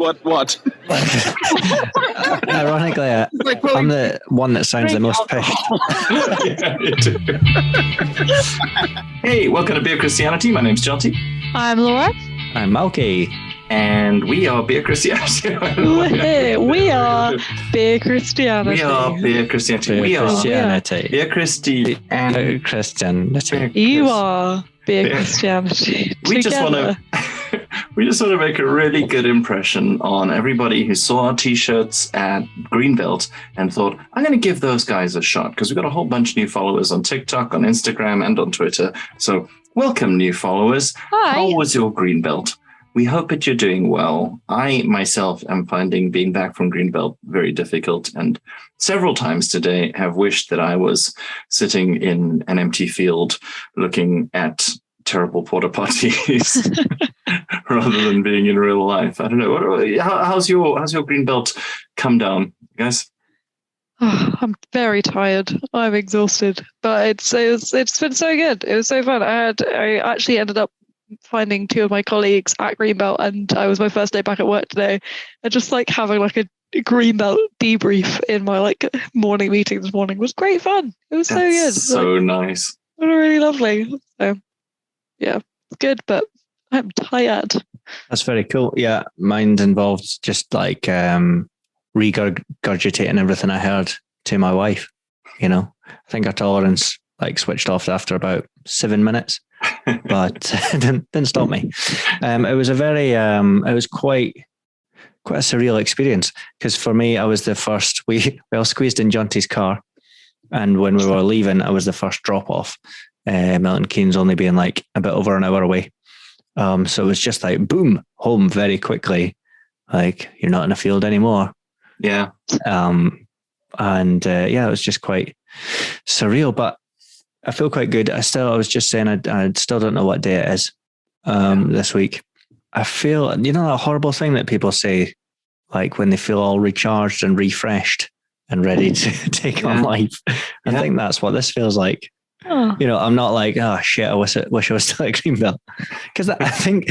What? Ironically, I'm the one that sounds the most pissed. Yeah, me too. Hey, welcome to Beer Christianity. My name's Jonty. I'm Laura. I'm Malky. And we are Beer Christianity. We are Beer Christianity. We are Beer Christianity. Beer Christianity. Beer Christy and Beer Christianity. You are Beer Christianity. We just want to make a really good impression on everybody who saw our t-shirts at Greenbelt and thought, I'm going to give those guys a shot, because we've got a whole bunch of new followers on TikTok, on Instagram, and on Twitter. So welcome, new followers. Hi. How was your Greenbelt? We hope that you're doing well. I myself am finding being back from Greenbelt very difficult, and several times today have wished that I was sitting in an empty field looking at terrible porta potties rather than being in real life. I don't know. How's your Greenbelt come down, guys? Oh, I'm very tired. I'm exhausted, but it's been so good. It was so fun. I actually ended up finding two of my colleagues at Greenbelt, and I was my first day back at work today, and just like having like a Greenbelt debrief in my morning meeting this morning was great fun. It was so good. So nice. Really lovely. So yeah, it's good, but I'm tired. That's very cool. Yeah, mine involved just like regurgitating everything I heard to my wife. You know, I think our tolerance switched off after about 7 minutes. But didn't stop me. It was it was quite a surreal experience, because for me, I was the first. We all squeezed in Jonty's car, and when we were leaving, I was the first drop off. Milton Keynes only being a bit over an hour away, so it was just boom, home very quickly. You're not in a field anymore. Yeah. It was just quite surreal, but I feel quite good. I was just saying, I still don't know what day it is this week. I feel, that horrible thing that people say, when they feel all recharged and refreshed and ready to take on life. I think that's what this feels like. Oh. I'm not oh shit, I wish I was still at Greenbelt. Because I think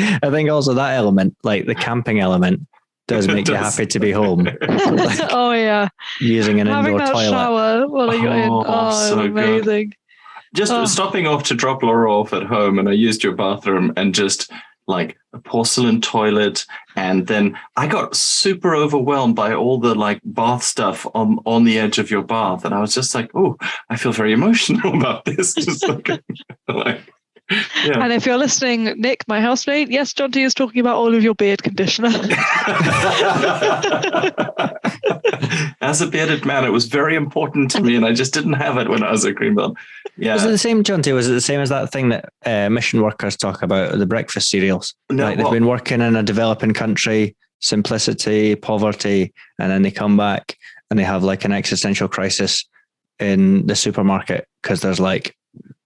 also that element, the camping element, does make you happy to be home. Oh yeah. Using an Having indoor that toilet. Shower while you're in. Oh, so amazing. Good. Just stopping off to drop Laura off at home, and I used your bathroom, and just a porcelain toilet, and then I got super overwhelmed by all the bath stuff on the edge of your bath, and I was just oh, I feel very emotional about this. Just yeah. And if you're listening, Nick, my housemate, yes, Jonty is talking about all of your beard conditioner. As a bearded man, it was very important to me, and I just didn't have it when I was at Greenbelt. Yeah. Was it the same, Jonty? Was it the same as that thing that mission workers talk about, the breakfast cereals? No, they've been working in a developing country, simplicity, poverty, and then they come back and they have an existential crisis in the supermarket because there's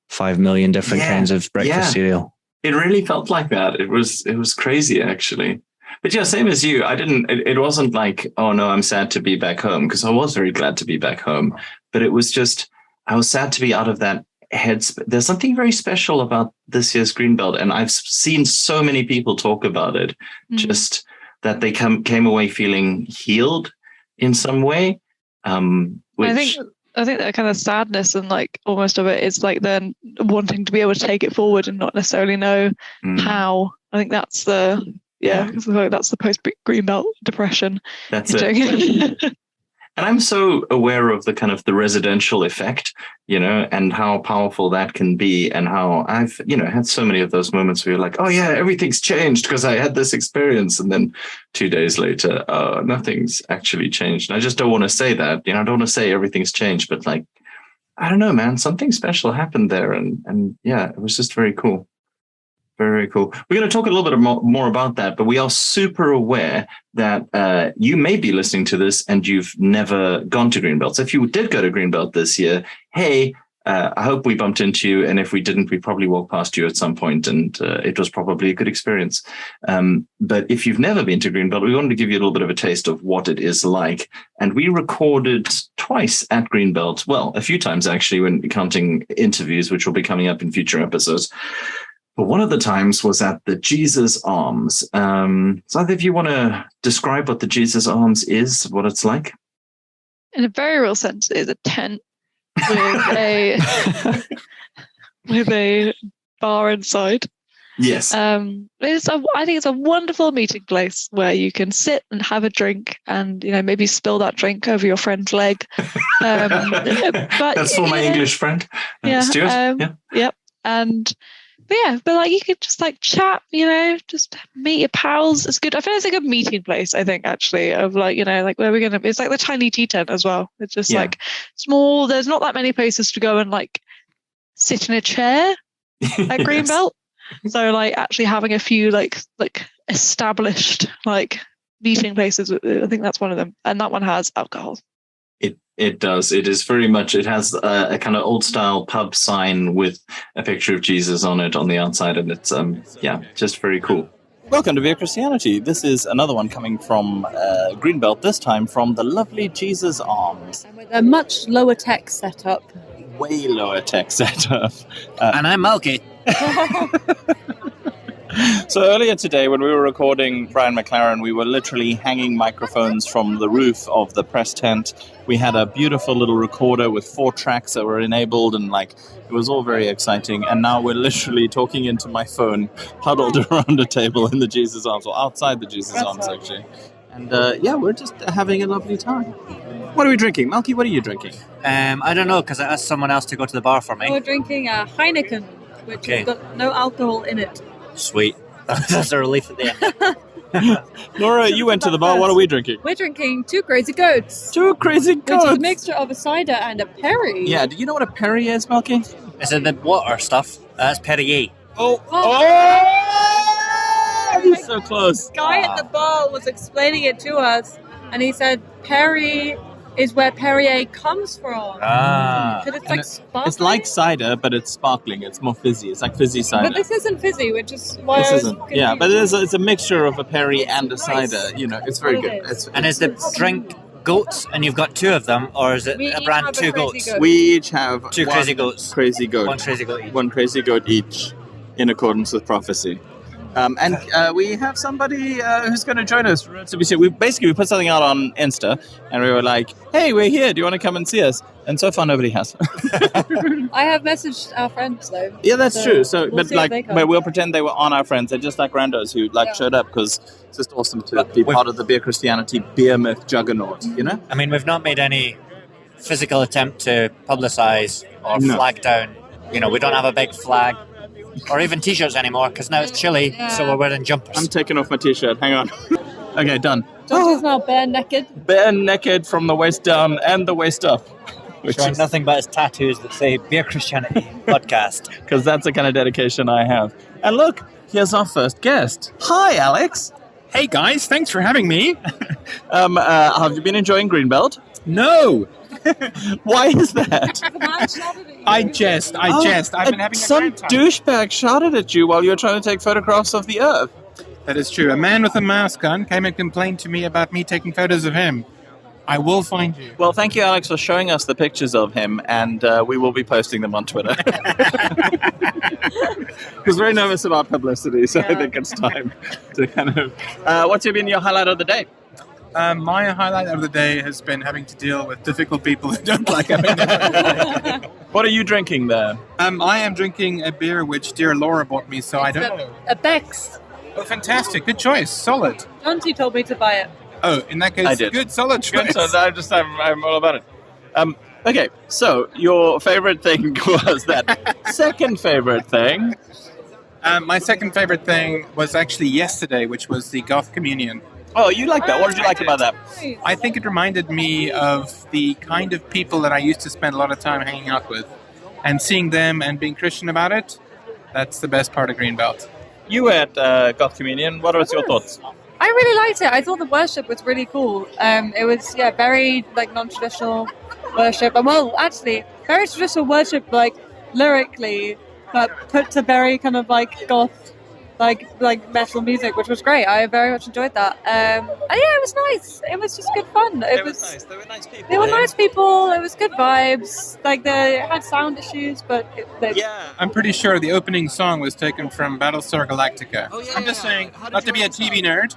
5 million different kinds of breakfast cereal. It really felt like that. It was crazy, actually. But yeah, same as you. It wasn't oh no, I'm sad to be back home, because I was very glad to be back home. But it was just, I was sad to be out of that headspace. There's something very special about this year's Greenbelt, and I've seen so many people talk about it, just that they came away feeling healed in some way. I think that kind of sadness and almost of it is then wanting to be able to take it forward and not necessarily know how. I think that's the that's the post Greenbelt depression. That's it. And I'm so aware of the kind of the residential effect, and how powerful that can be, and how I've, had so many of those moments where you're oh yeah, everything's changed because I had this experience. And then 2 days later, nothing's actually changed. And I just don't want to say that, I don't want to say everything's changed, but I don't know, man, something special happened there. And yeah, it was just very cool. Very cool. We're going to talk a little bit more about that, but we are super aware that you may be listening to this and you've never gone to Greenbelt. So if you did go to Greenbelt this year, hey, I hope we bumped into you. And if we didn't, we probably walked past you at some point, and it was probably a good experience. But if you've never been to Greenbelt, we wanted to give you a little bit of a taste of what it is like. And we recorded twice at Greenbelt. Well, a few times, actually, when counting interviews, which will be coming up in future episodes. But one of the times was at the Jesus Arms. So either of you want to describe what the Jesus Arms is, what it's like? In a very real sense, it is a tent with with a bar inside. Yes. I think it's a wonderful meeting place where you can sit and have a drink and, maybe spill that drink over your friend's leg. But that's for my English friend, Stuart. Yep. But you could just chat, just meet your pals. It's good. I feel it's a good meeting place, I think, actually, of where we're going to, it's like the tiny tea tent as well. It's just small. There's not that many places to go and sit in a chair at Greenbelt. So actually having a few established meeting places, I think that's one of them. And that one has alcohol. It does. It is very much, it has a kind of old style pub sign with a picture of Jesus on it on the outside. And it's, just very cool. Welcome to Beer Christianity. This is another one coming from Greenbelt, this time from the lovely Jesus Arms. And with a much lower tech setup. Way lower tech setup. And I'm Malky. So earlier today, when we were recording Brian McLaren, we were literally hanging microphones from the roof of the press tent. We had a beautiful little recorder with 4 tracks that were enabled, and it was all very exciting. And now we're literally talking into my phone, huddled around a table in the Jesus Arms, or outside the Jesus Arms, actually. And we're just having a lovely time. What are we drinking? Malky, what are you drinking? I don't know, because I asked someone else to go to the bar for me. We're drinking a Heineken, which has got no alcohol in it. Sweet. That's a relief at the end. Laura, you went to the bar. What are we drinking? We're drinking 2 Crazy Goats. 2 Crazy Goats? Which is a mixture of a cider and a Perry. Yeah, do you know what a Perry is, Malky? Is it the water stuff? That's Perrier. Oh! So close. The guy at the bar was explaining it to us, and he said Perry is where Perrier comes from. Because it's sparkling. It's like cider, but it's sparkling. It's more fizzy. It's like fizzy cider. But this isn't fizzy, which is why I was confused. Yeah, but it's a mixture of a Perry and a cider. It's very good. And is the drink goats, and you've got 2 of them, or is it a brand 2 goats? We each have 2 crazy goats. Crazy goat. 1 crazy goat each. 1 crazy goat each, in accordance with prophecy. And we have somebody who's going to join us. So we put something out on Insta, and we were like, "Hey, we're here. Do you want to come and see us?" And so far, nobody has. I have messaged our friends though. Yeah, that's true. So, we'll but we'll pretend they were on our friends. They're just like randos who showed up because it's just awesome to be part of the Beer Christianity beer myth juggernaut. I mean, we've not made any physical attempt to publicize or flag down. We don't have a big flag. Or even t-shirts anymore, because now it's chilly, so we're wearing jumpers. I'm taking off my t-shirt. Hang on. Okay, done. Jonty's now bare naked. Bare naked from the waist down and the waist up. Which is nothing but his tattoos that say Beer Christianity Podcast. Because that's the kind of dedication I have. And look, here's our first guest. Hi, Alex. Hey, guys. Thanks for having me. Have you been enjoying Greenbelt? No. Why is that? I jest. I've been having a some grand time. Douchebag shouted at you while you were trying to take photographs of the Earth. That is true. A man with a mask on came and complained to me about me taking photos of him. I will find you. Well, thank you, Alex, for showing us the pictures of him, and we will be posting them on Twitter. I was very nervous about publicity, so I think it's time to kind of... what's been your highlight of the day? My highlight of the day has been having to deal with difficult people who don't like having What are you drinking there? I am drinking a beer which dear Laura bought me, so I don't know. A Bex. Oh, fantastic. Good choice. Solid. Jonty told me to buy it. Oh, in that case, I did. Good, solid choice. Good, so I'm all about it. Okay, so your favorite thing was that second favorite thing. My second favorite thing was actually yesterday, which was the Goth Communion. Oh, you like that? What did you like about that? I think it reminded me of the kind of people that I used to spend a lot of time hanging out with. And seeing them and being Christian about it, that's the best part of Greenbelt. You were at Goth Communion. What was your thoughts? I really liked it. I thought the worship was really cool. It was, very, non-traditional worship. And, actually, very traditional worship, lyrically, but put to very kind of, goth like metal music, which was great. I very much enjoyed that. And yeah, it was nice. It was just good fun. It was nice. They were nice people. They were nice people. It was good vibes. Like they had sound issues, but I'm pretty sure the opening song was taken from Battlestar Galactica. Oh, yeah, I'm just saying, How did not to you be a know TV that?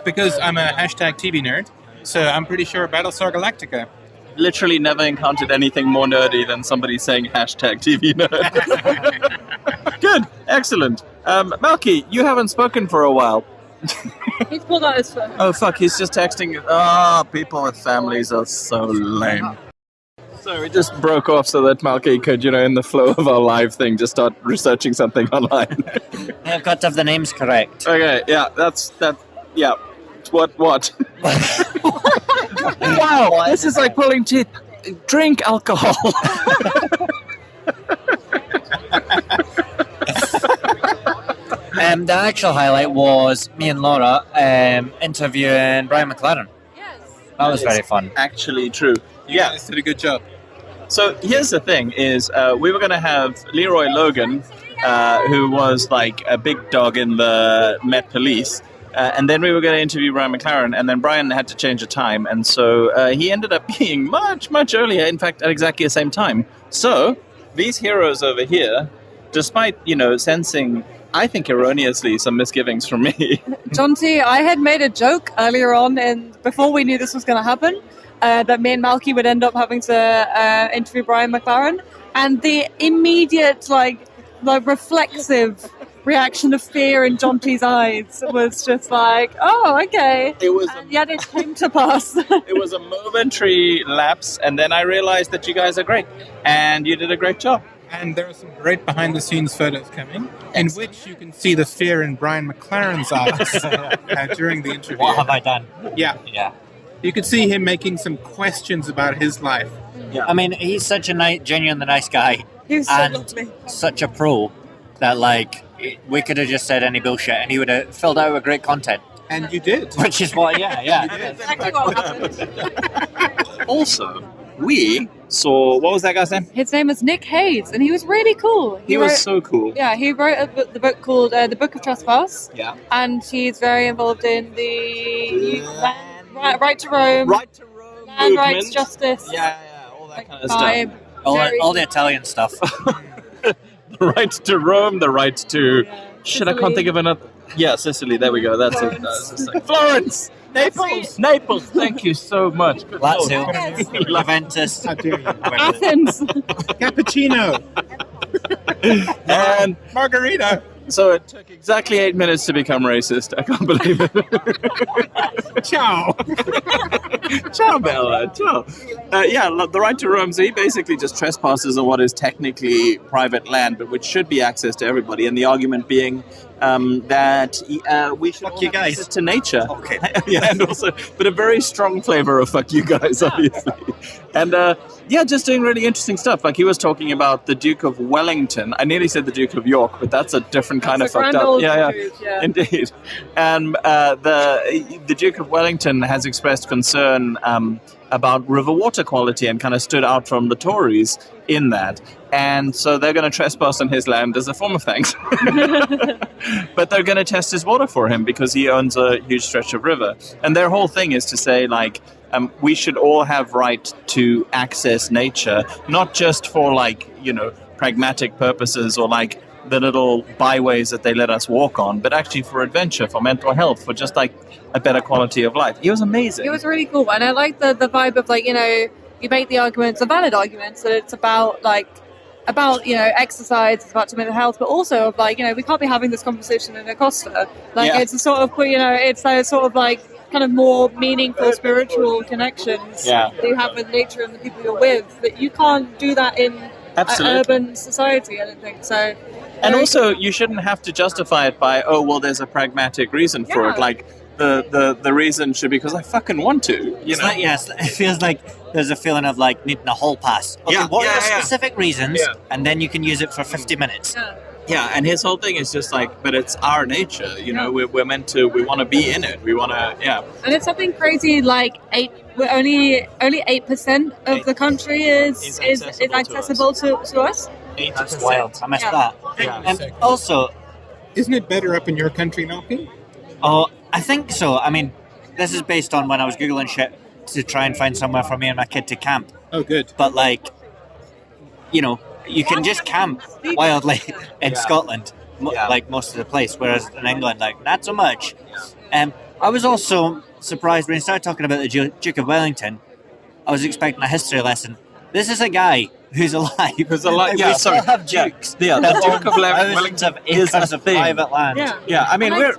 nerd, because I'm a #TV nerd. So I'm pretty sure Battlestar Galactica. Literally never encountered anything more nerdy than somebody saying #TV nerd. Good, excellent. Malky, you haven't spoken for a while. He's pulled out his phone. Oh fuck, he's just texting. People with families are so lame. So we just broke off so that Malky could, in the flow of our live thing, just start researching something online. I've got to have the names correct. Okay, yeah, yeah. What? Wow, this is like pulling teeth. Drink alcohol. The actual highlight was me and Laura interviewing Brian McLaren. Yes. That was very fun. Actually true. You guys did a good job. So here's the thing: is we were going to have Leroy Logan, who was like a big dog in the Met Police. And then we were going to interview Brian McLaren, and then Brian had to change the time, and so he ended up being much, much earlier, in fact, at exactly the same time. So, these heroes over here, despite, sensing, I think erroneously, some misgivings from me. Jonty, I had made a joke earlier on, and before we knew this was going to happen, that me and Malky would end up having to interview Brian McLaren, and the immediate, reflexive reaction of fear in Jonty's eyes was just like, oh, okay. Yet it came to pass. It was a momentary lapse, and then I realized that you guys are great, and you did a great job. And there are some great behind-the-scenes photos coming, in which you can see the fear in Brian McLaren's eyes during the interview. What have I done? Yeah. You could see him making some questions about his life. Yeah. I mean, he's such a genuinely nice guy. He was so lovely. Such a pro that, we could have just said any bullshit and he would have filled out with great content. And you did. Which is what, yeah. That's exactly what happened. Also, we saw, what was that guy's name? His name was Nick Hayes, and he was really cool. He was so cool. Yeah, he wrote the book called The Book of Trespass. Yeah. And he's very involved in the Right to Rome. Right to Rome Land movement. Rights, Justice. Yeah, all that kind of stuff. All the Italian stuff. The right to Rome, the right to... Shit, I can't think of another... Yeah, Sicily, there we go. That's it. That's Florence! Naples! Thank you so much. Good Lazio. Yes. Juventus. How dare you? Athens. Cappuccino. And Margarita. so it took exactly 8 minutes to become racist. I can't believe it. Ciao. Ciao, Bella. Ciao. The right to Rome. So he basically just trespasses on what is technically private land, but which should be access to everybody. And the argument being that we should all have access to nature. Okay. Yeah, and also, but a very strong flavor of fuck you guys, obviously. And just doing really interesting stuff. Like he was talking about the Duke of Wellington. I nearly said the Duke of York, but that's a different kind of fucked up. Yeah, indeed. And the Duke of Wellington has expressed concern about river water quality and kind of stood out from the Tories in that. And so they're going to trespass on his land as a form of thanks. But they're going to test his water for him because he owns a huge stretch of river. And their whole thing is to say, we should all have right to access nature, not just for pragmatic purposes or the little byways that they let us walk on, but actually for adventure, for mental health, for just a better quality of life. It was amazing. It was really cool. And I like the vibe of you make the arguments, the valid arguments, that it's about exercise, it's about mental health, but also of we can't be having this conversation in a Costa. It's a sort of it's a sort of kind of more meaningful spiritual connections that you have with nature and the people you're with, that you can't do that in an urban society, I don't think. So and also you shouldn't have to justify it by there's a pragmatic reason for it. The reason should be because I fucking want to. It feels like there's a feeling of needing a hall pass. Okay, what are the specific reasons? Yeah. And then you can use it for 50 minutes. Yeah, and his whole thing is just but it's our nature. We're meant to. We want to be in it. We want to. Yeah. And it's something crazy We're only 8% of the country is accessible to us. That's wild. I missed that. Yeah. And also, Isn't it better up in your country, Malky? Oh, I think so. I mean, this is based on when I was Googling shit to try and find somewhere for me and my kid to camp. Oh, good. But like, you know, you can just camp wildly in Scotland, like most of the place, whereas in England, like, not so much. I was also surprised when he started talking about the Duke of Wellington. I was expecting a history lesson. This is a guy who's alive. Who's alive? Like, Yeah, we still sorry. have dukes. Yeah, the Duke of Wellington of acres of thing. private land. Yeah. I mean, And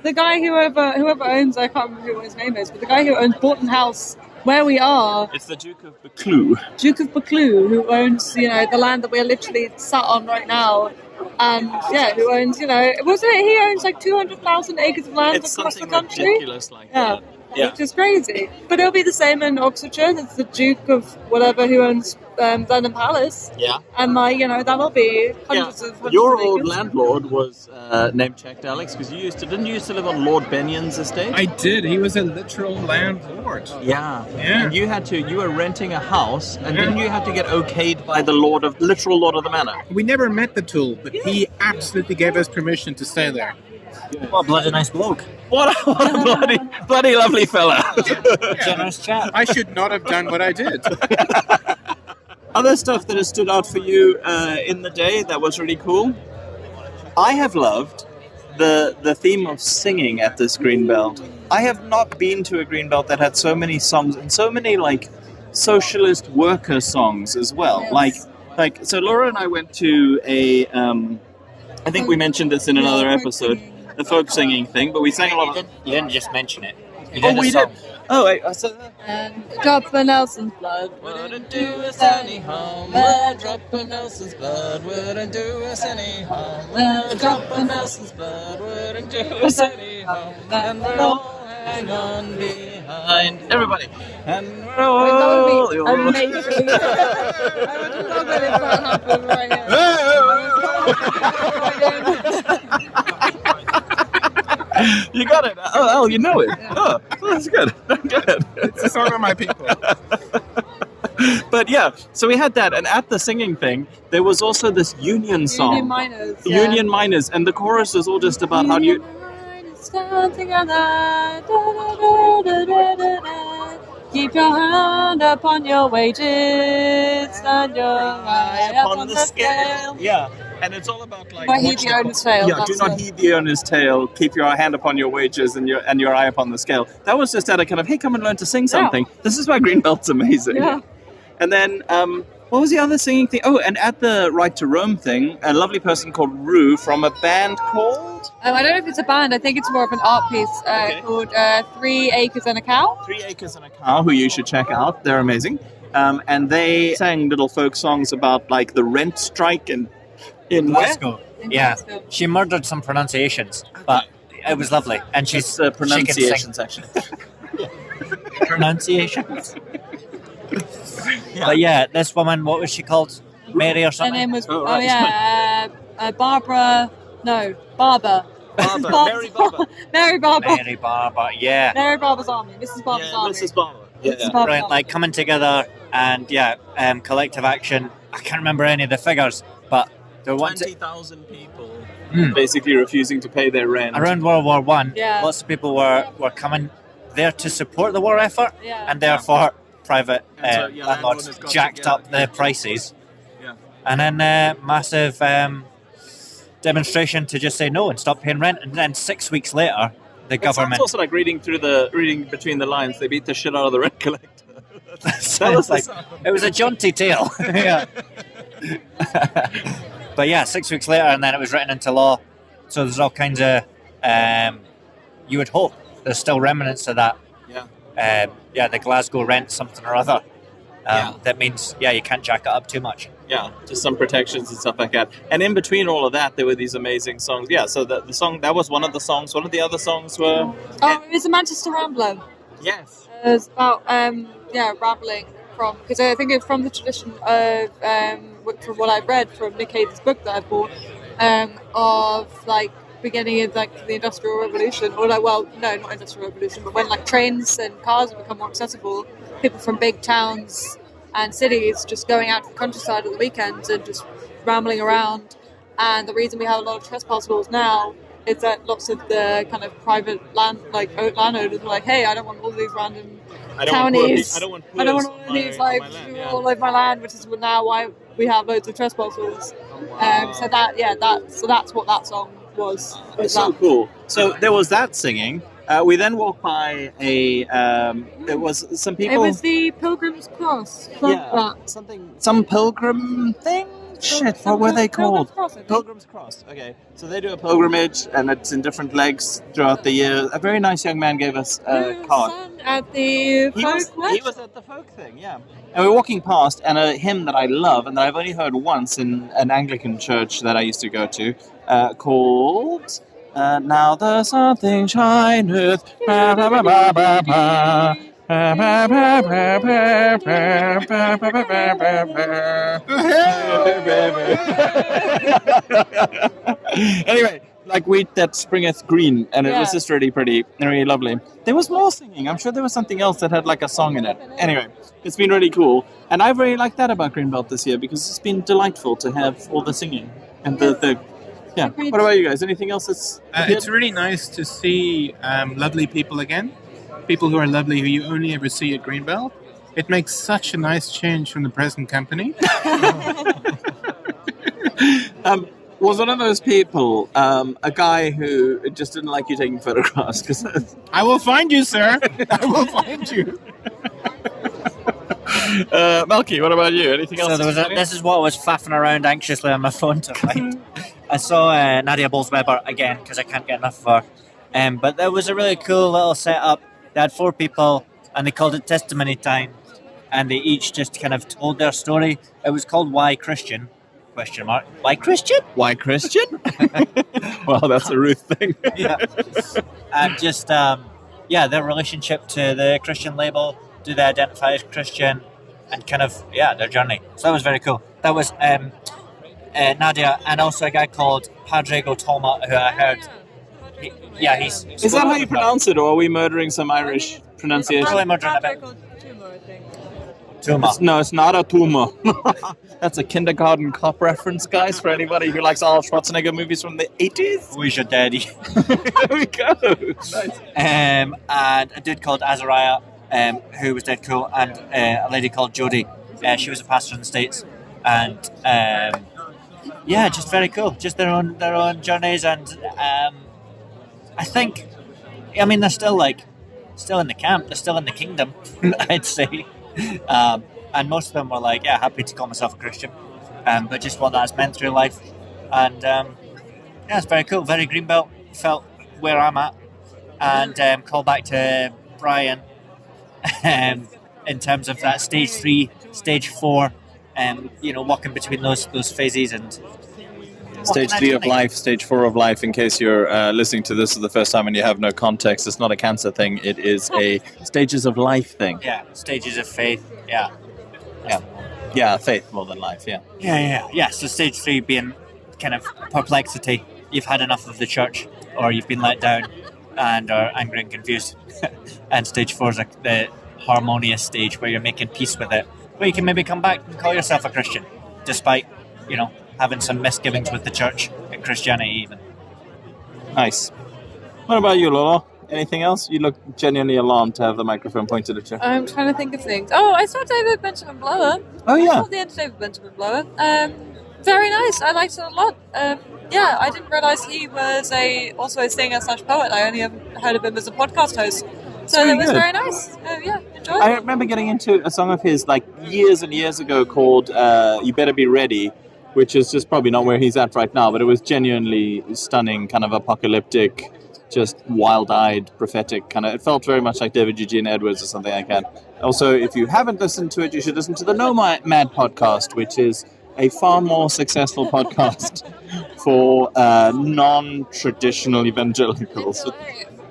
the guy whoever owns, I can't remember what his name is, but the guy who owns Borton House, where we are, it's the Duke of Buccleuch. Duke of Buccleuch, who owns, the land that we're literally sat on right now. And who owns, wasn't it? He owns like 200,000 acres of land It's across the something country. ridiculous like that. Yeah. Which is crazy. But it'll be the same in Oxfordshire. It's the Duke of whatever who owns Blenheim Palace. Yeah. And that'll be hundreds of Your acres. old landlord was name checked, Alex, because didn't you used to live on Lord Benion's estate? I did. He was a literal landlord. Yeah. Yeah. And you were renting a house, and didn't you have to get okayed by the literal lord of the manor? We never met the tool, but he absolutely gave us permission to stay there. What a bloody nice bloke. What a bloody lovely fella. Generous chap. I should not have done what I did. Other stuff that has stood out for you in the day that was really cool? I have loved the theme of singing at this Greenbelt. I have not been to a Greenbelt that had so many songs and so many like socialist worker songs as well. Yes. Like so Laura and I went to a I think we mentioned this in another episode, the folk singing thing, but we sang a lot of... You didn't just mention it. You Oh, did a we song. did. Oh, wait, I said that. And drop of Nelson's blood. Wouldn't do us any harm. A drop of Nelson's blood wouldn't do us any harm. A drop of Nelson's blood wouldn't do us any harm. And we'll all hang on behind. Everybody. And we're all... That would be amazing. I would love it if that happened right here. You got it. Oh, you know it. Oh, that's good. Good. It's a song of my people. But yeah, so we had that, and at the singing thing, there was also this Union song. Union Miners. Union Miners, and the chorus is all just about how do you... Stand together. Da, da, da, da, da, da, da. Keep your hand upon your wages and your eye upon the scale. Yeah, and it's all about like... Don't heed the owner's tale. Yeah, do not heed the owner's tale. Keep your hand upon your wages and your eye upon the scale. That was just at a kind of, hey, come and learn to sing something. Yeah. This is why Greenbelt's amazing. Yeah. And then, what was the other singing thing? Oh, and at the Right to Roam thing, a lovely person called Rue from a band called... I don't know if it's a band. I think it's more of an art piece called 3 Acres and a Cow. 3 Acres and a Cow, who you should check out. They're amazing. And they sang little folk songs about like the rent strike in Glasgow. Yeah. Glasgow. She murdered some pronunciations, but it was lovely. And she's the pronunciation section. Pronunciations. But yeah, this woman, what was she called? Mary or Her something? name was Barbara. Mary Barber. Mary Barber, yeah. Mary Barber's Army. Mrs. Barber's Army. Mrs. Barber. Mrs. Yeah. Barber's Brilliant, Army. like coming together and collective action. I can't remember any of the figures, but there were 20,000 people basically refusing to pay their rent. around World War One. Yeah. Lots of people were coming there to support the war effort, Yeah. and therefore private And so, landlords landowners got jacked together. up the prices. Yeah. And then massive demonstration to just say no and stop paying rent. And then 6 weeks later, the It sounds government... also like reading between the lines. They beat the shit out of the rent collector. Sounds like it was a jaunty tale. Yeah. But yeah, 6 weeks later, and then it was written into law. So there's all kinds of... you would hope there's still remnants of that. Yeah. The Glasgow rent something or other. That means, you can't jack it up too much. Yeah, just some protections and stuff like that. And in between all of that, there were these amazing songs. Yeah, so the song, that was one of the songs. One of the other songs were... Oh, it was a Manchester Rambler. Yes. It was about, rambling from... Because I think it's from the tradition of, from what I've read from Nick Hayden's book that I bought, of, like, beginning of, like, the Industrial Revolution. Or, like, well, no, not Industrial Revolution, but when, like, trains and cars become more accessible, people from big towns and cities just going out to the countryside at the weekends and just rambling around And the reason we have a lot of trespass laws now is that lots of the kind of private landowners were like, hey, I don't want all these random counties. I don't want all of these like all over my land, which is now why we have loads of trespass laws. So that's what that song was. It's so cool. So there was that singing. We then walked by there was some people. It was the Pilgrim's Cross. Some pilgrim thing. Shit, what were they called? Pilgrim's Cross. Okay, so they do a pilgrimage, and it's in different legs throughout the year. A very nice young man gave us a card. At the he was at the folk thing, yeah. And we were walking past, and a hymn that I love, and that I've only heard once in an Anglican church that I used to go to, called "Now the Something Shineth." Ba, ba, ba, ba, ba, ba. Anyway, like wheat that springeth green, and it was just really pretty and really lovely. There was more singing. I'm sure there was something else that had like a song in it. Anyway, it's been really cool, and I've really liked that about Greenbelt this year because it's been delightful to have all the singing and the yeah. What about you guys? Anything else that's it's really nice to see lovely people again. People who are lovely, who you only ever see at Greenbelt. It makes such a nice change from the present company. Was one of those people a guy who just didn't like you taking photographs? I will find you, sir. I will find you. Malky, what about you? Anything else? So this is what I was faffing around anxiously on my phone to find. I saw Nadia Bowles-Weber again because I can't get enough of her. But there was a really cool little setup. They had 4 people, and they called it Testimony Time, and they each just kind of told their story. It was called Why Christian? ? Why Christian? Why Christian? Well, that's a Ruth thing. Yeah. And just, their relationship to the Christian label. Do they identify as Christian? And kind of, their journey. So that was very cool. That was Nadia, and also a guy called Padrego Toma, who I heard... he's... Is that how you pronounce it, or are we murdering some Irish pronunciation? Probably murdering a bit. Tuma. No, it's not a tumor. That's a kindergarten cop reference, guys, for anybody who likes Arnold Schwarzenegger movies from the 80s. Who's your daddy? There we go. Nice. And a dude called Azariah, who was dead cool, and a lady called Jodie. She was a pastor in the States. And... just very cool. Just their own journeys, and I think, they're still in the camp. They're still in the kingdom, I'd say. And most of them were like, happy to call myself a Christian, but just what that's meant through life. And it's very cool. Very Greenbelt. Felt where I'm at, and call back to Brian in terms of that stage 3, stage 4. Walking between those phases and stage 3 of life, stage 4 of life. In case you're listening to this for the first time and you have no context, it's not a cancer thing. It is a stages of life thing. Yeah, stages of faith. Yeah, faith more than life. Yeah. So stage 3 being kind of perplexity. You've had enough of the church, or you've been let down and are angry and confused. And stage 4 is the harmonious stage where you're making peace with it. Where you can maybe come back and call yourself a Christian, despite, having some misgivings with the church and Christianity even. Nice. What about you, Lola? Anything else? You look genuinely alarmed to have the microphone pointed at you. I'm trying to think of things. Oh, I saw David Benjamin Blower. Oh, yeah. I saw the end of David Benjamin Blower. Very nice. I liked it a lot. I didn't realise he was also a singer/poet. I only heard of him as a podcast host. So that was very nice. Enjoyed it. I remember getting into a song of his years and years ago called You Better Be Ready, which is just probably not where he's at right now, but it was genuinely stunning, kind of apocalyptic, just wild-eyed, prophetic kind of. It felt very much like David Eugene Edwards or something like that. Also, if you haven't listened to it, you should listen to the Nomad podcast, which is a far more successful podcast for non-traditional evangelicals.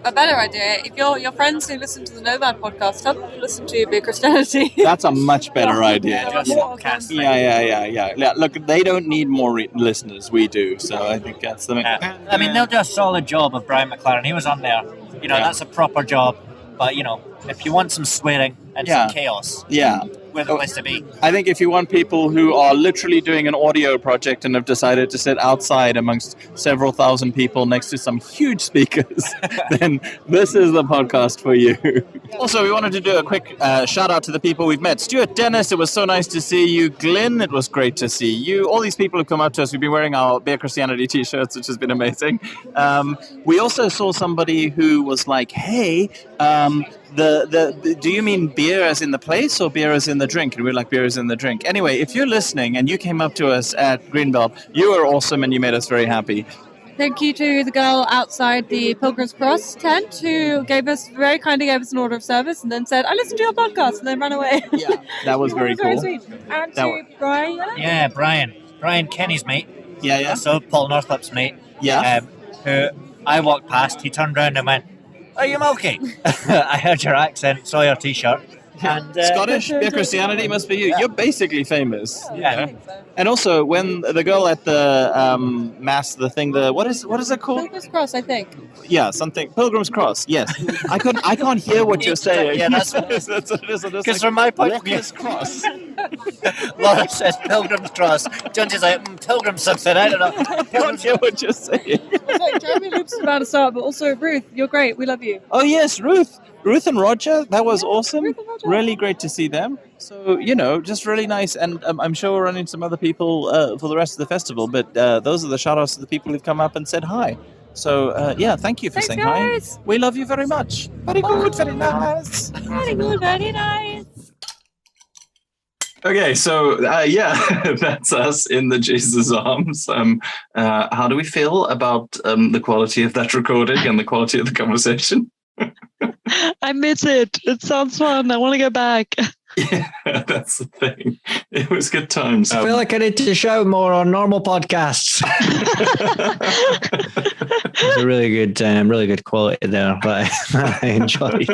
A better idea, if your friends who listen to the Nomad podcast, tell them to listen to Big Christianity. That's a much better idea. Yeah. Look, they don't need more listeners. We do. So I think that's the main. They'll do a solid job of Brian McLaren. He was on there. That's a proper job. But, if you want some swearing and some chaos. Yeah. we're the place to be. I think if you want people who are literally doing an audio project and have decided to sit outside amongst several thousand people next to some huge speakers, then this is the podcast for you. Also, we wanted to do a quick shout out to the people we've met. Stuart Dennis, it was so nice to see you. Glyn, it was great to see you. All these people have come up to us. We've been wearing our Bare Christianity t-shirts, which has been amazing. We also saw somebody who was like, hey, do you mean beer as in the place or beer as in the drink? And we're like, beer as in the drink. Anyway, if you're listening and you came up to us at Greenbelt, you were awesome and you made us very happy. Thank you to the girl outside the Pilgrim's Cross tent who very kindly gave us an order of service and then said, I listened to your podcast, and then ran away. Yeah, that was very cool. Very sweet. And to Brian. Yeah, Brian Kenny's mate. Yeah. So Paul Northlup's mate. Yeah. Who I walked past, he turned around and went, are you Malky? I heard your accent, saw your t-shirt. And, Scottish? Bare Christianity must be you. Yeah. You're basically famous. Yeah. And also, when the girl at the mass, the thing, what is it called? Pilgrim's Cross, I think. Yeah, something. Pilgrim's Cross. Yes. I can't hear what you're saying. Yeah, that's what it is. Because from my point of view, Walker's Cross. Laura says Pilgrim's Cross. Jonty's like, Pilgrim something. I don't know. I can't hear what you're saying. It's like Jeremy Loops is about to start, but also Ruth, you're great. We love you. Oh yes, Ruth and Roger. That was awesome. Ruth and Roger. Really great to see them. So just really nice. And I'm sure we're running some other people for the rest of the festival. But those are the shout outs to the people who've come up and said hi. So thank you for saying guys. hi. We love you very much. Very good, very nice. Very good, very nice. Okay, so that's us in the Jesus Arms. How do we feel about the quality of that recording and the quality of the conversation? I miss it. It sounds fun. I want to go back. Yeah, that's the thing. It was good times. I feel like I need to shout more on normal podcasts. It's a really good quality there, but I enjoyed.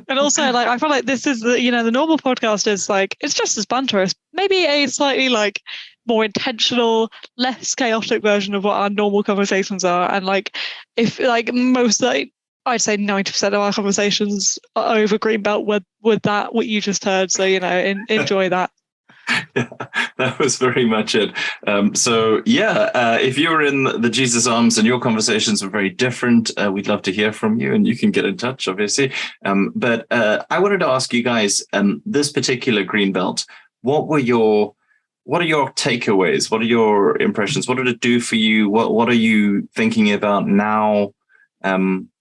And also, I feel like this is the normal podcast is it's just as banterous. Maybe a slightly more intentional, less chaotic version of what our normal conversations are. And if most I'd say 90% of our conversations are over Greenbelt with that, what you just heard. So, enjoy that. Yeah, that was very much it. If you're in the Jesus Arms and your conversations were very different, we'd love to hear from you, and you can get in touch, obviously. But I wanted to ask you guys, this particular Greenbelt, what are your takeaways? What are your impressions? What did it do for you? What are you thinking about now?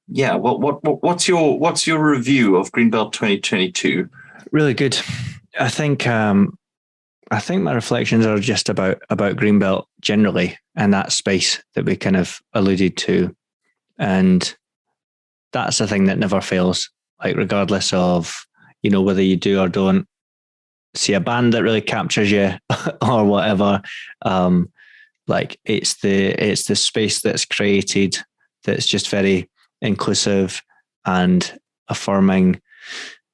What's your review of Greenbelt 2022? Really good. I think my reflections are just about Greenbelt generally and that space that we kind of alluded to, and that's the thing that never fails. Regardless of whether you do or don't see a band that really captures you or whatever, it's the space that's created that's just very inclusive and affirming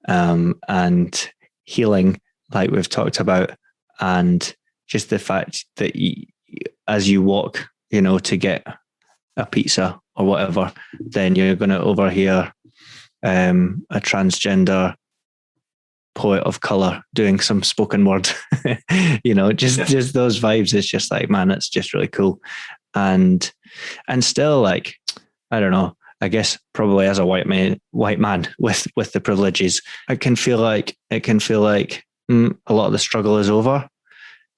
and healing, like we've talked about, and just the fact that as you walk, to get a pizza or whatever, then you're going to overhear a transgender poet of color doing some spoken word, just those vibes. It's just man, it's just really cool. And still I don't know, I guess probably as a white man with the privileges, it can feel like a lot of the struggle is over,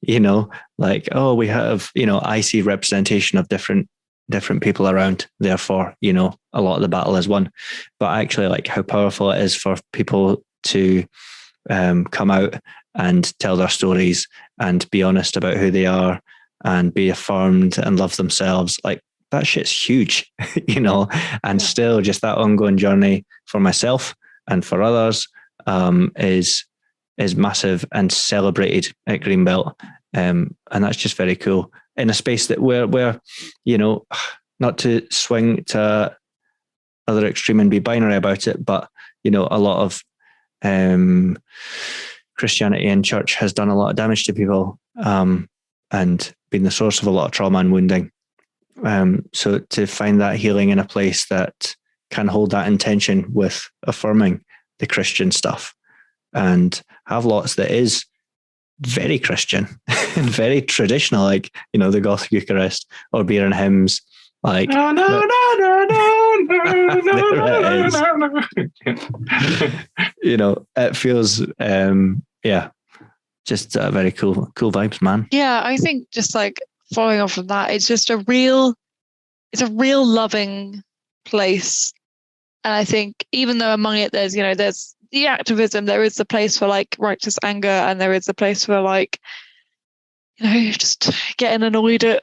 we have, I see representation of different people around, therefore, a lot of the battle is won. But actually how powerful it is for people to come out and tell their stories and be honest about who they are and be affirmed and love themselves. That shit's huge, and still just that ongoing journey for myself and for others is massive and celebrated at Greenbelt. And that's just very cool in a space that we're not to swing to other extreme and be binary about it, but, a lot of Christianity and church has done a lot of damage to people and been the source of a lot of trauma and wounding. So to find that healing in a place that can hold that intention with affirming the Christian stuff and have lots that is very Christian and very traditional, like, you know, the Gothic Eucharist or beer and hymns. Like, no, no, no, no, no, no, no, no. You know, it feels, just very cool vibes, man. Yeah, I think just like following off from that, it's just a real loving place. And I think even though among it there's the activism, there is a place for like righteous anger, and there is a place for like, just getting annoyed at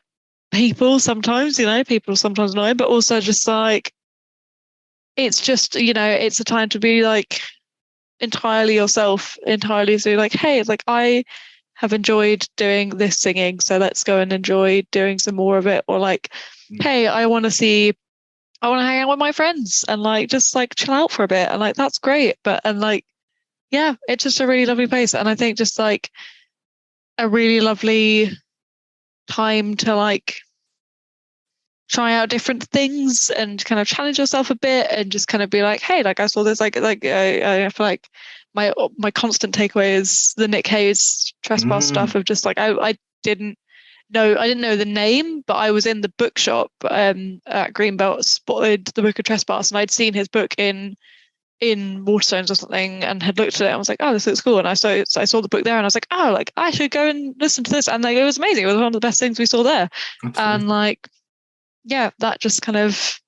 people sometimes, people sometimes annoying, but also just like, it's just, it's a time to be like entirely yourself, entirely so like, hey, it's like, I have enjoyed doing this singing, so let's go and enjoy doing some more of it. Or like, hey, I want to hang out with my friends and like just like chill out for a bit, and like that's great. It's just a really lovely place, and I think just like a really lovely time to like try out different things and kind of challenge yourself a bit, and just kind of be like, hey, like I saw this, I feel like my constant takeaway is the Nick Hayes trespass stuff of just like, I didn't know the name, but I was in the bookshop at Greenbelt, spotted the book of Trespass, and I'd seen his book in Waterstones or something, and had looked at it and was like, oh, this looks cool. And I saw the book there, and I was like, oh, like I should go and listen to this. And like, it was amazing. It was one of the best things we saw there. Absolutely. And like, that just kind of,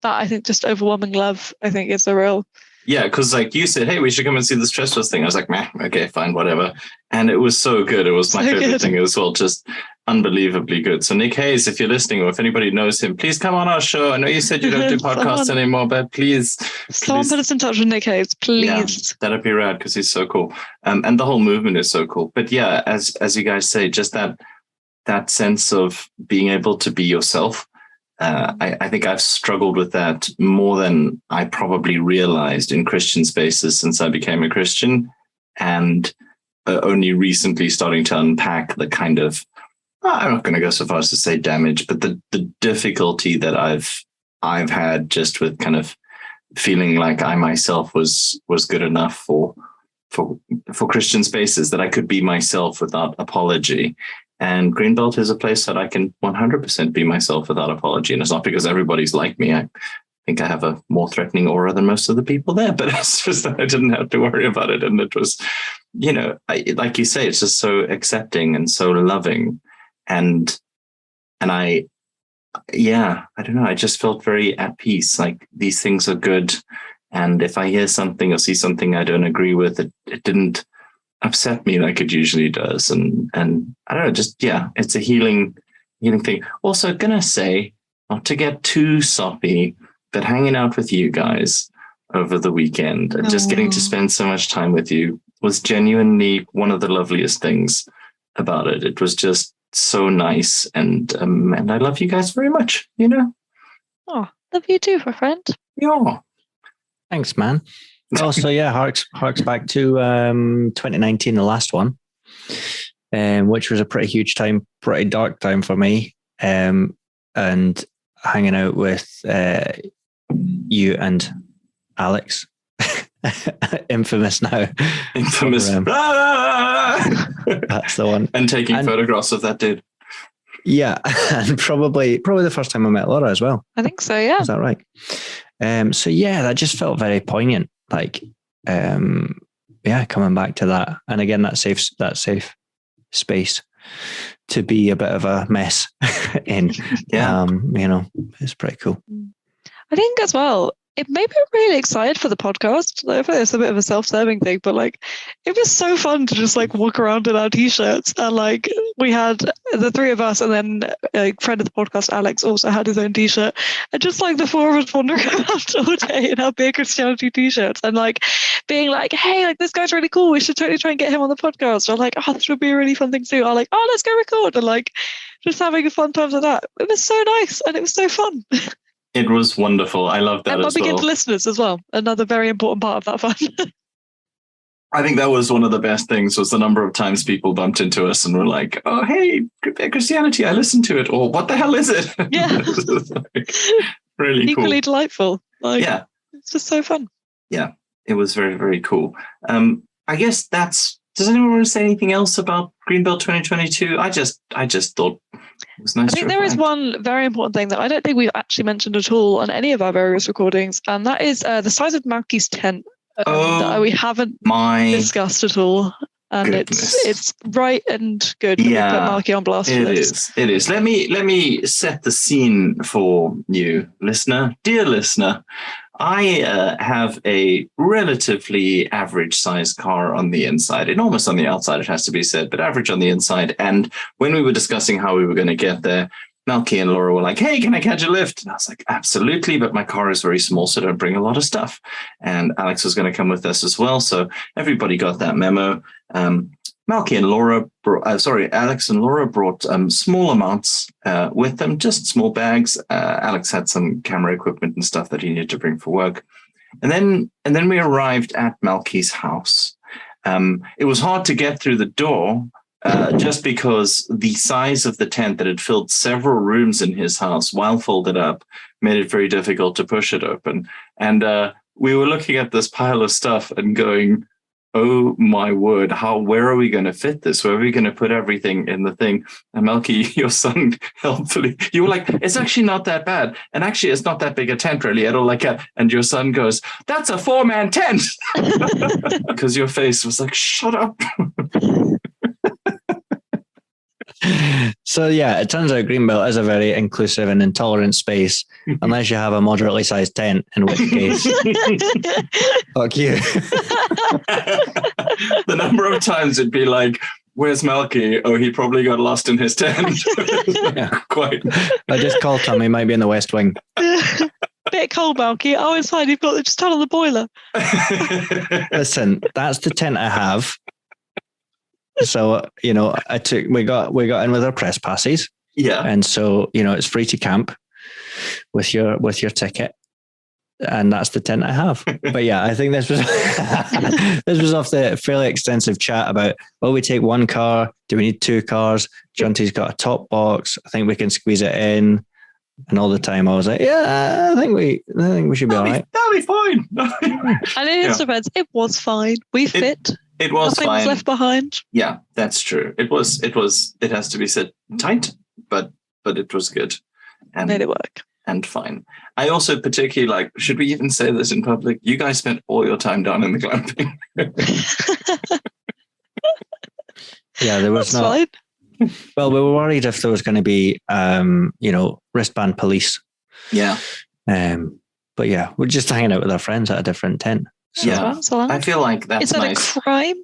that I think just overwhelming love, I think is the real. Yeah, because like you said, hey, we should come and see this Trespass thing. I was like, meh, okay, fine, whatever. And it was so good. It was my favorite thing as well, just unbelievably good. So Nick Hayes, if you're listening, or if anybody knows him, please come on our show. I know you said you don't do podcasts anymore, but please. Someone put us in touch with Nick Hayes, please. Yeah, that'd be rad, because he's so cool. And the whole movement is so cool. But yeah, as you guys say, just that sense of being able to be yourself. I think I've struggled with that more than I probably realized in Christian spaces since I became a Christian, and only recently starting to unpack the kind of, I'm not going to go so far as to say damage, but the difficulty that I've had just with kind of feeling like I myself was good enough for Christian spaces, that I could be myself without apology. And Greenbelt is a place that I can 100% be myself without apology. And it's not because everybody's like me. I think I have a more threatening aura than most of the people there, but it's just that I didn't have to worry about it. And it was, like you say, it's just so accepting and so loving. And I don't know, I just felt very at peace. Like, these things are good. And if I hear something or see something I don't agree with, it didn't upset me like it usually does. And I don't know, just, it's a healing thing. Also, gonna say, not to get too soppy, but hanging out with you guys over the weekend and just getting to spend so much time with you was genuinely one of the loveliest things about it. It was just so nice, and I love you guys very much, Oh, love you too, my friend. Yeah. Thanks, man. Also, harks back to 2019, the last one, which was a pretty huge time, pretty dark time for me, and hanging out with you and Alex, infamous now. Infamous. That's the one. And taking photographs of that dude. Yeah, and probably the first time I met Laura as well. I think so, yeah. Is that right? That just felt very poignant. Like, coming back to that, and again, that safe space to be a bit of a mess in. Yeah, it's pretty cool. I think as well, it made me really excited for the podcast. I feel like it's a bit of a self-serving thing, but like, it was so fun to just like walk around in our t-shirts, and like, we had the three of us, and then a friend of the podcast, Alex, also had his own t-shirt, and just like the four of us wandering around all day in our Bare Christianity t-shirts, and like being like, hey, like, this guy's really cool, we should totally try and get him on the podcast. Or like, oh, this would be a really fun thing to do. Or like, oh, let's go record, and like just having a fun time like that. It was so nice, and it was so fun. It was wonderful. I love that as well. And bumping into listeners as well. Another very important part of that fun. I think that was one of the best things, was the number of times people bumped into us and were like, oh, hey, Christianity, I listened to it. Or what the hell is it? Yeah. Really cool. Equally delightful. Like, yeah. It's just so fun. Yeah. It was very, very cool. I guess does anyone want to say anything else about Greenbelt 2022? I just thought it was nice. I think there is one very important thing that I don't think we've actually mentioned at all on any of our various recordings, and that is the size of Malky's tent that we haven't discussed at all. And it's right and good that we put Malky on blast for this. It is. Let me set the scene for you, listener. Dear listener, I have a relatively average sized car on the inside, enormous on the outside, it has to be said, but average on the inside. And when we were discussing how we were going to get there, Malky and Laura were like, hey, can I catch a lift? And I was like, absolutely, but my car is very small, so don't bring a lot of stuff. And Alex was going to come with us as well. So everybody got that memo. Alex and Laura brought small amounts with them, just small bags. Alex had some camera equipment and stuff that he needed to bring for work. And then we arrived at Malky's house. It was hard to get through the door just because the size of the tent that had filled several rooms in his house while folded up made it very difficult to push it open. And we were looking at this pile of stuff and going, oh my word, where are we going to fit this? Where are we going to put everything in the thing? And Malky, your son, helpfully, you were like, it's actually not that bad. And actually, it's not that big a tent really at all like that. And your son goes, that's a 4-man tent. Because your face was like, shut up. So yeah, it turns out Greenbelt is a very inclusive and intolerant space, unless you have a moderately sized tent, in which case, fuck you. The number of times it'd be like, where's Malky? Oh, he probably got lost in his tent. Quite. I just called him. He might be in the West Wing. Bit cold, Malky. Oh, it's fine. You've got to just turn on the boiler. Listen, that's the tent I have. So, we got in with our press passes. Yeah. And so, it's free to camp with your ticket. And that's the tent I have. But yeah, I think this was off the fairly extensive chat about, well, we take one car. Do we need 2 cars? Jonty's got a top box. I think we can squeeze it in. And all the time I was like, yeah, I think we should be all right. That'll be fine. And in his defense, it was fine. We fit. It was Nothing fine. was left behind. Yeah, that's true. It has to be said, tight, but it was good. And made it work. And fine. I also particularly should we even say this in public? You guys spent all your time down in the glamping. Yeah, there was That's fine. Well, we were worried if there was going to be, wristband police. Yeah. But yeah, we're just hanging out with our friends at a different tent. So. Yeah, I feel like that's Is that nice. a crime?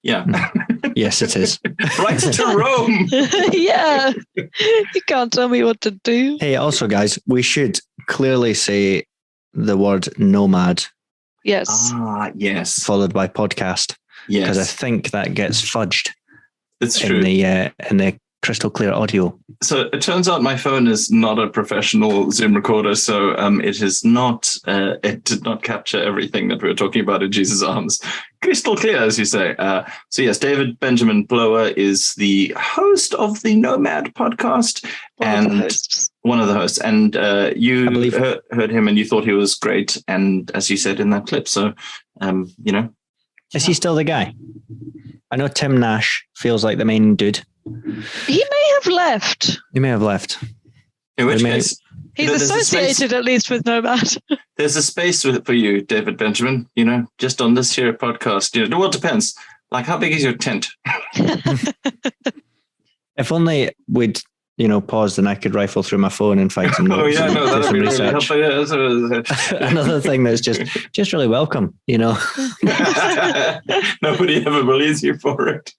Yeah. Yes, it is. Right to Rome. Yeah. You can't tell me what to do. Hey, also, guys, we should clearly say the word nomad. Yes. Yes. Followed by podcast. Yes. Because I think that gets fudged. It's true. In the crystal clear audio. So it turns out my phone is not a professional Zoom recorder, so it is not. It did not capture everything that we were talking about in Jesus' Arms. Crystal clear, as you say. So yes, David Benjamin Blower is the host of the Nomad podcast, one of the hosts. And you heard him, and you thought he was great. And as you said in that clip, so is he still the guy? I know Tim Nash feels like the main dude. He may have left. He may have left. In which case, he's associated at least with Nomad. There's a space for you, David Benjamin. Just on this here podcast. Well, it depends. Like, how big is your tent? If only we'd paused and I could rifle through my phone and find some notes. Oh yeah, no, that'd be really helpful. Yeah, another thing that's just really welcome. Nobody ever believes you for it.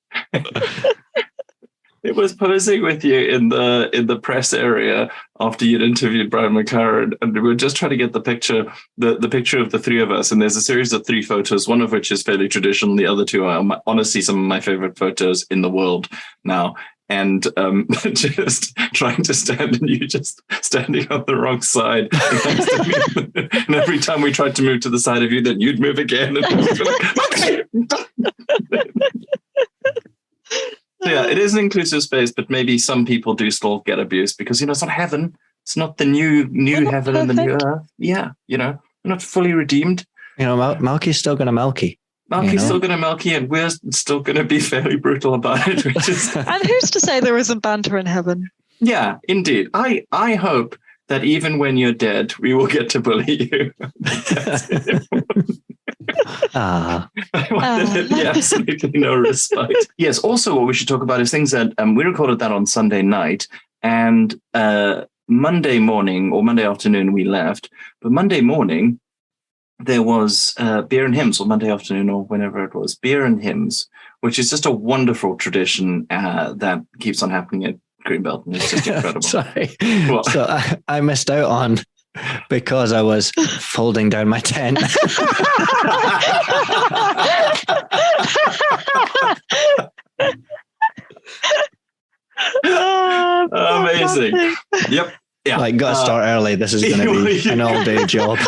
It was posing with you in the press area after you'd interviewed Brian McLaren, and we were just trying to get the picture of the 3 of us. And there's a series of 3 photos, one of which is fairly traditional. The other 2 are honestly some of my favorite photos in the world now. And just trying to stand, and you just standing on the wrong side. And every time we tried to move to the side of you, then you'd move again. And so yeah, it is an inclusive space, but maybe some people do still get abused because it's not heaven. It's not the new heaven and the new earth. Yeah, we're not fully redeemed. Malky's still going to Malky. Malky's still going to Malky, and we're still going to be fairly brutal about it. Which is... And who's to say there isn't banter in heaven? Yeah, indeed. I hope that even when you're dead, we will get to bully you. I want there to be absolutely no respite. Yes, also what we should talk about is things that we recorded that on Sunday night, and Monday morning or Monday afternoon we left. But Monday morning, there was beer and hymns, or Monday afternoon or whenever it was, beer and hymns, which is just a wonderful tradition that keeps on happening at Greenbelt, and it's just incredible. Sorry. So I missed out on because I was folding down my tent. Amazing. Yep. Yeah. Like, got to start early. This is going to be an all-day job.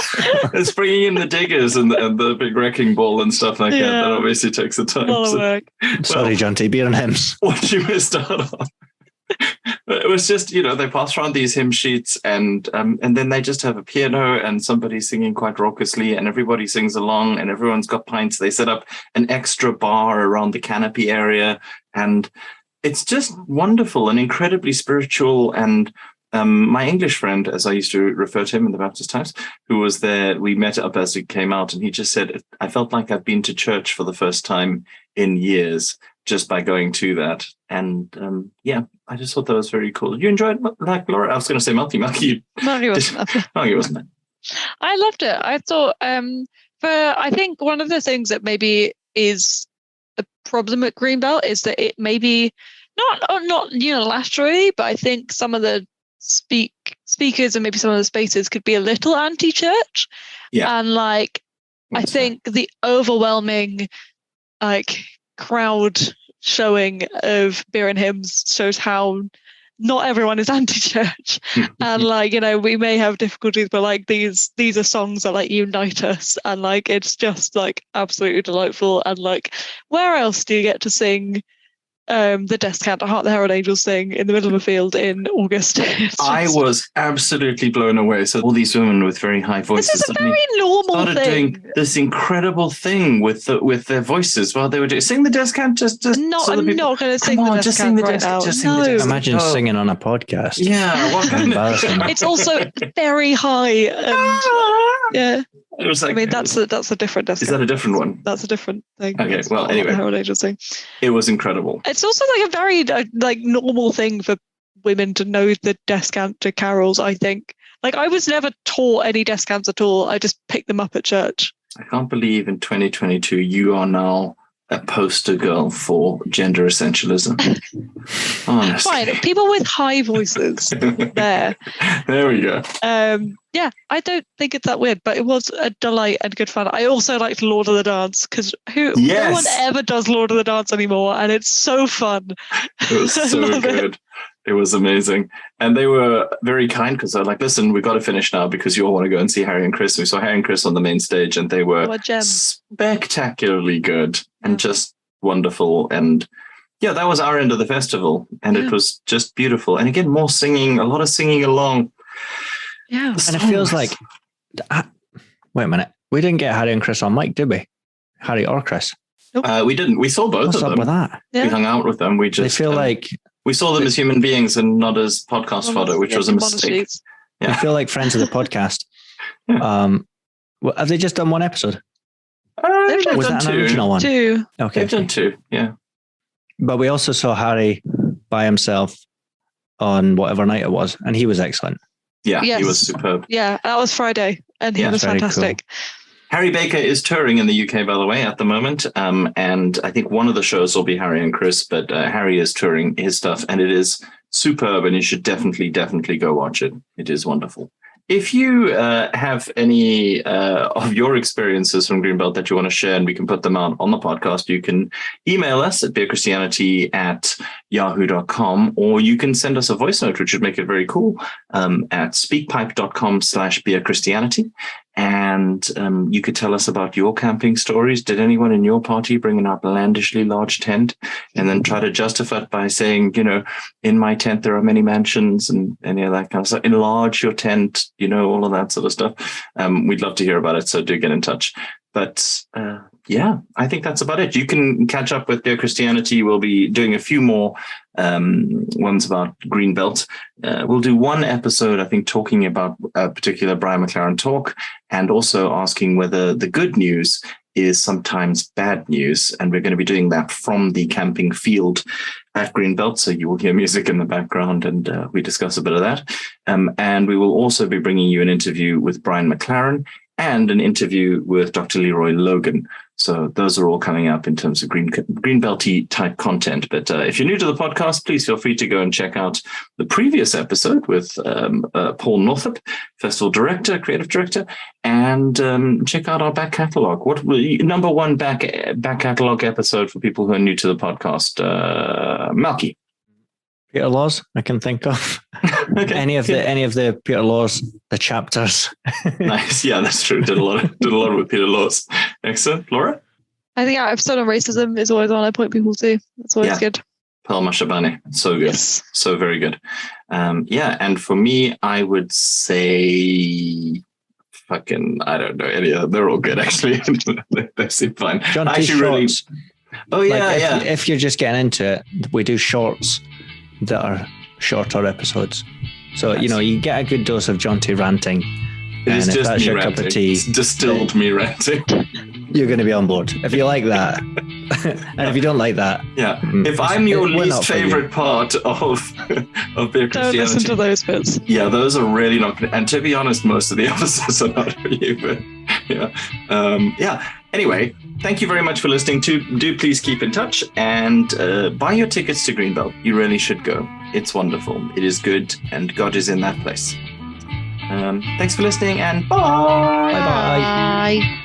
It's bringing in the diggers and the big wrecking ball and stuff like that. That obviously takes the time. Work. Sorry, Jonty, beer and hymns. What you missed out on. It was just, they pass around these hymn sheets, and then they just have a piano and somebody singing quite raucously, and everybody sings along, and everyone's got pints. They set up an extra bar around the canopy area, and it's just wonderful and incredibly spiritual. And my English friend, as I used to refer to him in the Baptist Times, who was there, we met up as it came out, and he just said, I felt like I've been to church for the first time in years just by going to that. And I just thought that was very cool. You enjoyed it, like Laura? I was going to say Malky. Malky wasn't. I loved it. I thought, I think one of the things that maybe is a problem at Greenbelt is that it maybe not unilaterally, but I think some of the speakers and maybe some of the spaces could be a little anti-church. Yeah. And I think the overwhelming crowd showing of beer and hymns shows how not everyone is anti-church. And we may have difficulties, but these are songs that unite us, and it's just absolutely delightful. And where else do you get to sing the Descant, A Heart the Herald Angels sing in the middle of a field in August? I was absolutely blown away. So all these women with very high voices, this is a very normal thing, doing this incredible thing with their voices while they were sing the Descant. I'm not going to sing the Descant right now. Imagine singing on a podcast. Yeah, what embarrassing. It's also very high. And, it was that's a different Descant. Is that a different one? That's a different thing. Okay, well, anyway, the Herald Angels sing. It was incredible. It's also a very normal thing for women to know the descant to carols, I think. I was never taught any descants at all. I just picked them up at church. I can't believe in 2022 you are now a poster girl for gender essentialism. Honestly. Fine. People with high voices there. There we go. I don't think it's that weird, but it was a delight and good fun. I also liked Lord of the Dance, because no one ever does Lord of the Dance anymore, and it's so fun. It was so good. It was amazing. And they were very kind, because they're like, listen, we've got to finish now because you all want to go and see Harry and Chris. And we saw Harry and Chris on the main stage, and they were spectacularly good and just wonderful. And that was our end of the festival. And it was just beautiful. And again, more singing, a lot of singing along. Yeah. And it feels like, wait a minute, we didn't get Harry and Chris on mic, did we? Harry or Chris? Nope. We didn't. We saw both What's of them. What's up with that? We hung out with them. We just feel like we saw them as human beings and not as podcast fodder, which was a mistake. I feel like friends of the podcast. Have they just done one episode? Was that an original one? 2. Okay. They've done 2, yeah. But we also saw Harry by himself on whatever night it was, and he was excellent. Yeah, he was superb. Yeah, that was Friday, and he was fantastic. Cool. Harry Baker is touring in the UK, by the way, at the moment. And I think one of the shows will be Harry and Chris, but Harry is touring his stuff, and it is superb, and you should definitely go watch it. It is wonderful. If you have any of your experiences from Greenbelt that you want to share, and we can put them out on the podcast, you can email us at beerchristianity@yahoo.com, or you can send us a voice note, which would make it very cool, at speakpipe.com/beerchristianity. And you could tell us about your camping stories. Did anyone in your party bring an outlandishly large tent and then try to justify it by saying, in my tent there are many mansions and any of that kind of stuff? Enlarge your tent, all of that sort of stuff. We'd love to hear about it, so do get in touch. But yeah, I think that's about it. You can catch up with Dear Christianity. We'll be doing a few more ones about Greenbelt. We'll do one episode, I think, talking about a particular Brian McLaren talk, and also asking whether the good news is sometimes bad news. And we're going to be doing that from the camping field at Greenbelt. So you will hear music in the background, and we discuss a bit of that. And we will also be bringing you an interview with Brian McLaren and an interview with Dr. Leroy Logan. So those are all coming up in terms of Greenbelt-y type content. But if you're new to the podcast, please feel free to go and check out the previous episode with Paul Northup, festival director, creative director, and check out our back catalogue. What number one back catalogue episode for people who are new to the podcast? Malky. Peter Laws, I can think of. Okay. Any of the Peter Laws, the chapters. Nice, yeah, that's true. Did a lot with Peter Laws. Excellent, Laura. I think our episode on racism is always one I point people to. That's always good. Pearl Mashabane, so good, so very good. And for me, I would say, I don't know any of them. They're all good actually. They seem fine. Jonty shorts. If you're just getting into it, we do shorts that are shorter episodes. So, nice. You get a good dose of Jonty ranting. It is just me ranting. Cup of tea, it's distilled me ranting. You're going to be on board. If you like that. And if you don't like that. Yeah. If I'm your least favorite part of Dear Christianity. Don't listen to those bits. Yeah, those are really not good. And to be honest, most of the episodes are not for you. But yeah. Anyway, thank you very much for listening. Do please keep in touch and buy your tickets to Greenbelt. You really should go. It's wonderful. It is good, and God is in that place. Thanks for listening, and bye. Bye.